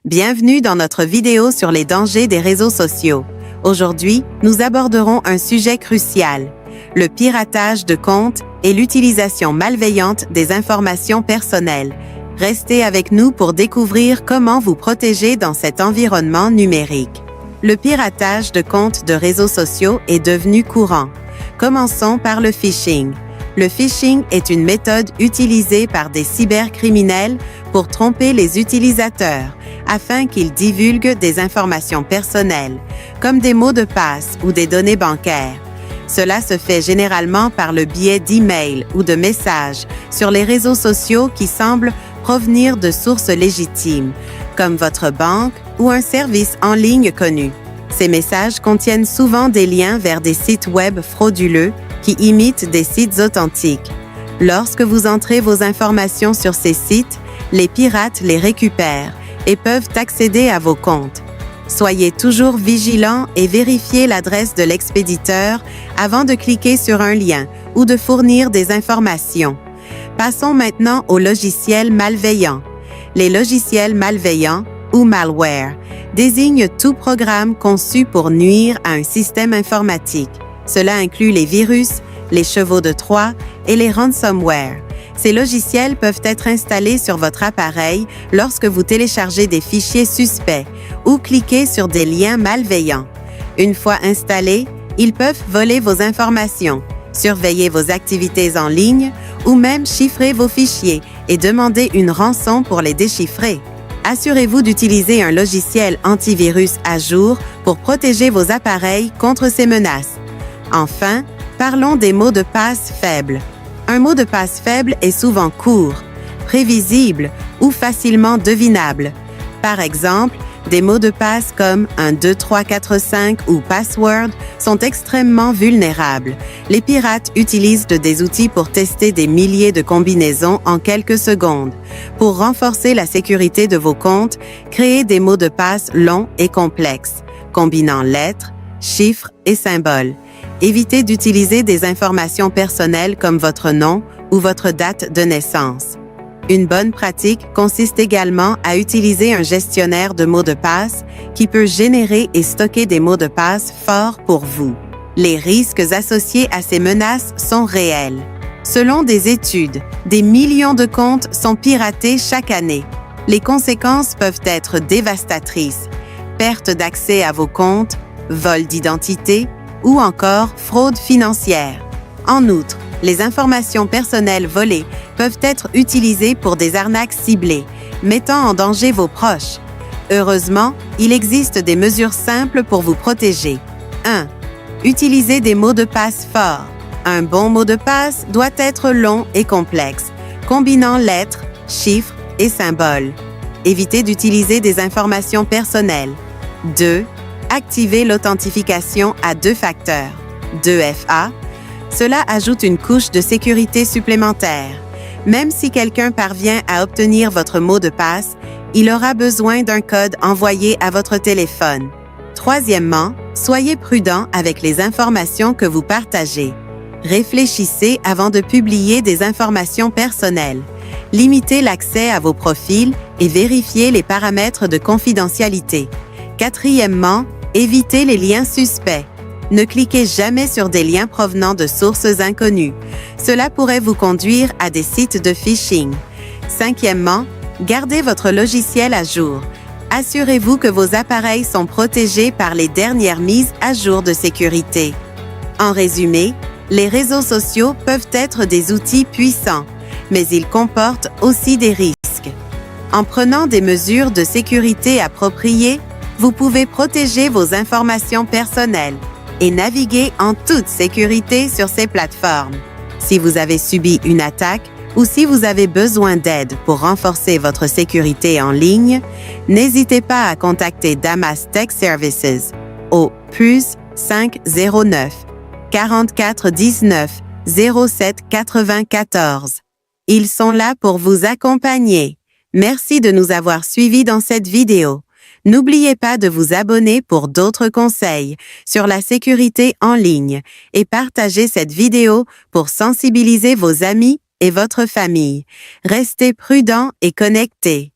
Bienvenue dans notre vidéo sur les dangers des réseaux sociaux. Aujourd'hui, nous aborderons un sujet crucial, le piratage de comptes et l'utilisation malveillante des informations personnelles. Restez avec nous pour découvrir comment vous protéger dans cet environnement numérique. Le piratage de comptes de réseaux sociaux est devenu courant. Commençons par le phishing. Le phishing est une méthode utilisée par des cybercriminels pour tromper les utilisateurs afin qu'ils divulguent des informations personnelles, comme des mots de passe ou des données bancaires. Cela se fait généralement par le biais d'emails ou de messages sur les réseaux sociaux qui semblent provenir de sources légitimes, comme votre banque ou un service en ligne connu. Ces messages contiennent souvent des liens vers des sites web frauduleux qui imitent des sites authentiques. Lorsque vous entrez vos informations sur ces sites, les pirates les récupèrent et peuvent accéder à vos comptes. Soyez toujours vigilants et vérifiez l'adresse de l'expéditeur avant de cliquer sur un lien ou de fournir des informations. Passons maintenant aux logiciels malveillants. Les logiciels malveillants ou malware désignent tout programme conçu pour nuire à un système informatique. Cela inclut les virus, les chevaux de Troie et les ransomware. Ces logiciels peuvent être installés sur votre appareil lorsque vous téléchargez des fichiers suspects ou cliquez sur des liens malveillants. Une fois installés, ils peuvent voler vos informations, surveiller vos activités en ligne ou même chiffrer vos fichiers et demander une rançon pour les déchiffrer. Assurez-vous d'utiliser un logiciel antivirus à jour pour protéger vos appareils contre ces menaces. Enfin, parlons des mots de passe faibles. Un mot de passe faible est souvent court, prévisible ou facilement devinable. Par exemple, des mots de passe comme 1, 2, 3, 4, 5 ou password sont extrêmement vulnérables. Les pirates utilisent des outils pour tester des milliers de combinaisons en quelques secondes. Pour renforcer la sécurité de vos comptes, créez des mots de passe longs et complexes, combinant lettres, chiffres et symboles. Évitez d'utiliser des informations personnelles comme votre nom ou votre date de naissance. Une bonne pratique consiste également à utiliser un gestionnaire de mots de passe qui peut générer et stocker des mots de passe forts pour vous. Les risques associés à ces menaces sont réels. Selon des études, des millions de comptes sont piratés chaque année. Les conséquences peuvent être dévastatrices: perte d'accès à vos comptes, vol d'identité ou encore fraude financière. En outre, les informations personnelles volées peuvent être utilisées pour des arnaques ciblées, mettant en danger vos proches. Heureusement, il existe des mesures simples pour vous protéger. 1. Utilisez des mots de passe forts. Un bon mot de passe doit être long et complexe, combinant lettres, chiffres et symboles. Évitez d'utiliser des informations personnelles. 2. Activez l'authentification à 2 facteurs, 2FA. Cela ajoute une couche de sécurité supplémentaire. Même si quelqu'un parvient à obtenir votre mot de passe, il aura besoin d'un code envoyé à votre téléphone. Troisièmement, soyez prudent avec les informations que vous partagez. Réfléchissez avant de publier des informations personnelles. Limitez l'accès à vos profils et vérifiez les paramètres de confidentialité. Quatrièmement, évitez les liens suspects. Ne cliquez jamais sur des liens provenant de sources inconnues. Cela pourrait vous conduire à des sites de phishing. Cinquièmement, gardez votre logiciel à jour. Assurez-vous que vos appareils sont protégés par les dernières mises à jour de sécurité. En résumé, les réseaux sociaux peuvent être des outils puissants, mais ils comportent aussi des risques. En prenant des mesures de sécurité appropriées, vous pouvez protéger vos informations personnelles et naviguer en toute sécurité sur ces plateformes. Si vous avez subi une attaque ou si vous avez besoin d'aide pour renforcer votre sécurité en ligne, n'hésitez pas à contacter Damas Tech Services au +509 44 19 07 94. Ils sont là pour vous accompagner. Merci de nous avoir suivis dans cette vidéo. N'oubliez pas de vous abonner pour d'autres conseils sur la sécurité en ligne et partagez cette vidéo pour sensibiliser vos amis et votre famille. Restez prudents et connectés.